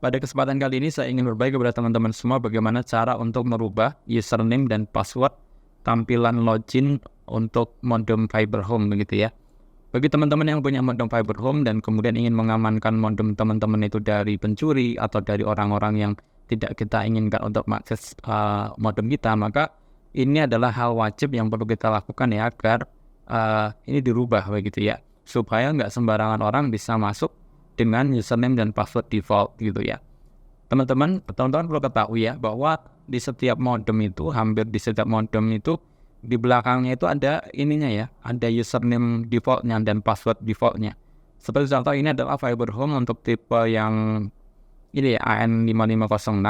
pada kesempatan kali ini saya ingin berbagi kepada teman-teman semua bagaimana cara untuk merubah username dan password tampilan login untuk modem fiber home begitu ya. Bagi teman-teman yang punya modem fiber home dan kemudian ingin mengamankan modem teman-teman itu dari pencuri atau dari orang-orang yang tidak kita inginkan untuk mengakses modem kita, maka ini adalah hal wajib yang perlu kita lakukan ya, agar ini dirubah begitu ya, supaya nggak sembarangan orang bisa masuk dengan username dan password default gitu ya. Teman-teman perlu ketahui ya, bahwa di setiap modem itu, hampir di setiap modem itu, di belakangnya itu ada ininya ya, ada username defaultnya dan password defaultnya. Seperti contoh ini adalah fiber home untuk tipe yang ini ya, AN5506,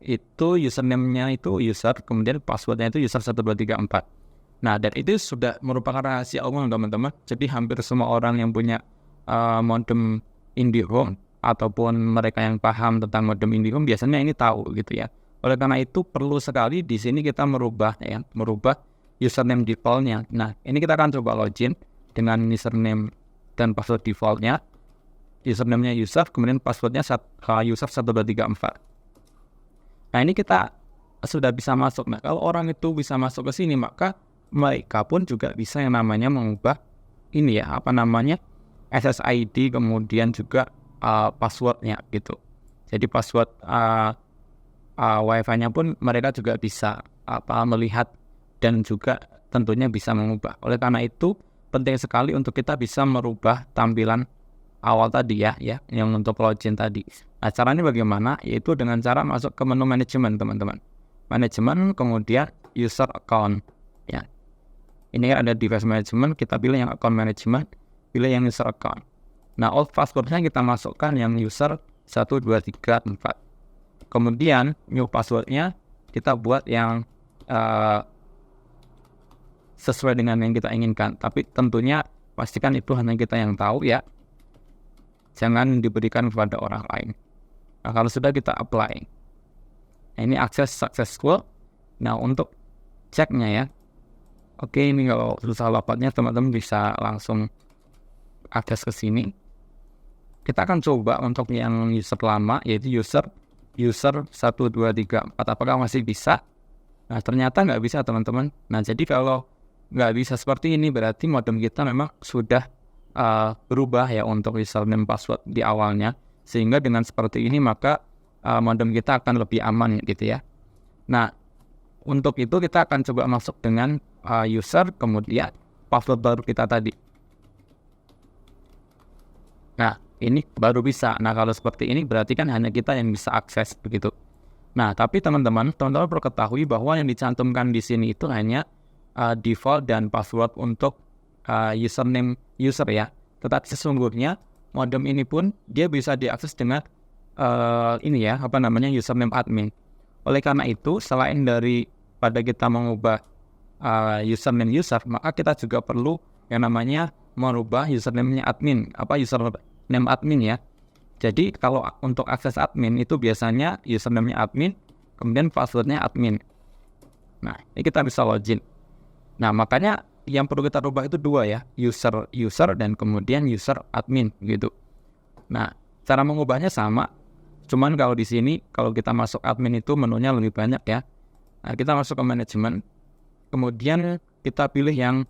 itu username-nya itu user, kemudian passwordnya itu user 1234. Nah, dan itu sudah merupakan rahasia umum teman-teman. Jadi hampir semua orang yang punya modem IndiHome ataupun mereka yang paham tentang modem IndiHome biasanya ini tahu gitu ya. Oleh karena itu perlu sekali di sini kita merubah username defaultnya. Nah, ini kita akan coba login dengan username dan password defaultnya. Username-nya user, kemudian passwordnya user 1234. Nah, ini kita sudah bisa masuk. Nah, kalau orang itu bisa masuk ke sini, maka mereka pun juga bisa yang namanya mengubah ini ya, SSID, kemudian juga passwordnya gitu. Jadi password Wi-Fi-nya pun mereka juga bisa melihat dan juga tentunya bisa mengubah. Oleh karena itu penting sekali untuk kita bisa merubah tampilan awal tadi ya, yang untuk login tadi. Nah, caranya bagaimana? Yaitu dengan cara masuk ke menu manajemen teman-teman. Manajemen, kemudian user account ya. Ini ada device management, kita pilih yang account management, pilih yang user account. Nah, old passwordnya kita masukkan yang user 1234. Kemudian new passwordnya kita buat yang sesuai dengan yang kita inginkan. Tapi tentunya pastikan itu hanya kita yang tahu ya. Jangan diberikan kepada orang lain. Nah, kalau sudah kita apply. Nah, ini akses successful. Nah, untuk ceknya ya. Oke, ini kalau susah lapatnya teman-teman bisa langsung akses ke sini. Kita akan coba untuk yang user lama, yaitu user 1234. Apakah masih bisa? Nah, ternyata nggak bisa teman-teman. Nah, jadi kalau nggak bisa seperti ini, berarti modem kita memang sudah berubah ya untuk username password di awalnya. Sehingga dengan seperti ini maka modem kita akan lebih aman gitu ya. Nah, untuk itu kita akan coba masuk dengan user, kemudian password baru kita tadi. Nah, ini baru bisa. Nah, kalau seperti ini berarti kan hanya kita yang bisa akses begitu. Nah, tapi teman-teman perlu ketahui bahwa yang dicantumkan di sini itu hanya default dan password untuk username user ya. Tetapi sesungguhnya modem ini pun dia bisa diakses dengan username admin. Oleh karena itu, selain daripada kita mengubah username user, maka kita juga perlu yang namanya merubah username-nya admin, username admin ya. Jadi kalau untuk akses admin itu biasanya username-nya admin, kemudian password-nya admin. Nah, ini kita bisa login. Nah, makanya yang perlu kita rubah itu dua ya, user dan kemudian user admin gitu. Nah, cara mengubahnya sama. Cuman kalau di sini kalau kita masuk admin itu menunya lebih banyak ya. Nah, kita masuk ke manajemen. Kemudian kita pilih yang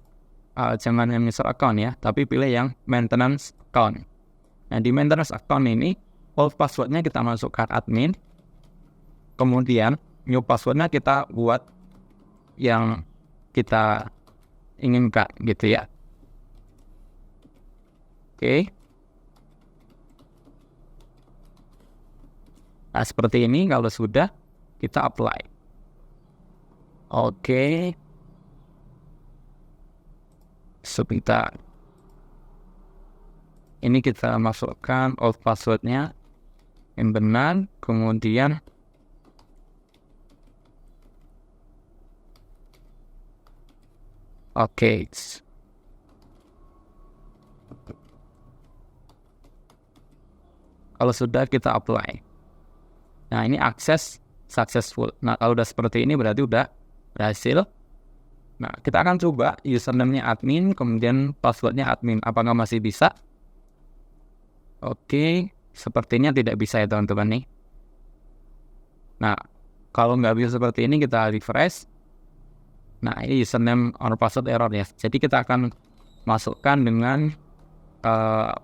jangan yang user account ya, tapi pilih yang maintenance account. Nah, di maintenance account ini old passwordnya kita masukkan admin. Kemudian new passwordnya kita buat yang kita inginkan gitu ya. Oke. Nah, seperti ini kalau sudah kita apply. Oke. Sebentar. Ini kita masukkan old passwordnya yang benar, kemudian oke. Kalau sudah kita apply. Nah, ini akses successful. Nah, kalau udah seperti ini berarti udah berhasil. Nah, kita akan coba username-nya admin, kemudian password-nya admin. Apakah masih bisa? Oke, sepertinya tidak bisa ya teman-teman nih. Nah, kalau nggak bisa seperti ini, kita refresh. Nah, ini username or password error ya. Jadi kita akan masukkan dengan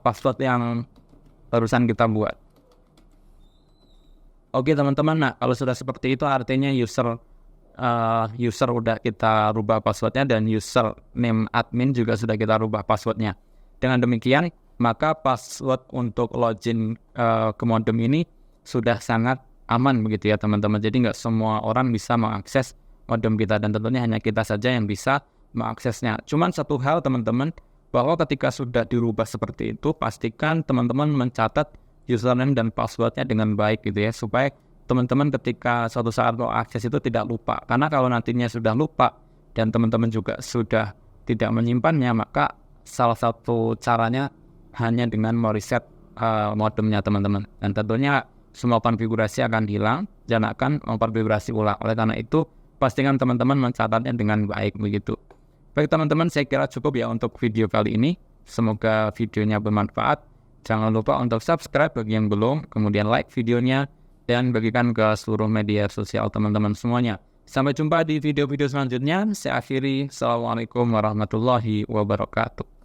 password yang barusan kita buat. Oke teman-teman, nah kalau sudah seperti itu artinya user udah kita rubah passwordnya dan username admin juga sudah kita rubah passwordnya. Dengan demikian, maka password untuk login ke modem ini sudah sangat aman begitu ya teman-teman. Jadi nggak semua orang bisa mengakses modem kita dan tentunya hanya kita saja yang bisa mengaksesnya. Cuman satu hal teman-teman, bahwa ketika sudah dirubah seperti itu, pastikan teman-teman mencatat username dan passwordnya dengan baik gitu ya, supaya teman-teman ketika suatu saat mau akses itu tidak lupa. Karena kalau nantinya sudah lupa dan teman-teman juga sudah tidak menyimpannya, maka salah satu caranya hanya dengan mereset modemnya teman-teman. Dan tentunya semua konfigurasi akan hilang dan akan mengkonfigurasi ulang. Oleh karena itu, pastikan teman-teman mencatatnya dengan baik begitu. Baik teman-teman, saya kira cukup ya untuk video kali ini. Semoga videonya bermanfaat. Jangan lupa untuk subscribe bagi yang belum, kemudian like videonya, dan bagikan ke seluruh media sosial teman-teman semuanya. Sampai jumpa di video-video selanjutnya. Saya akhiri. Assalamualaikum warahmatullahi wabarakatuh.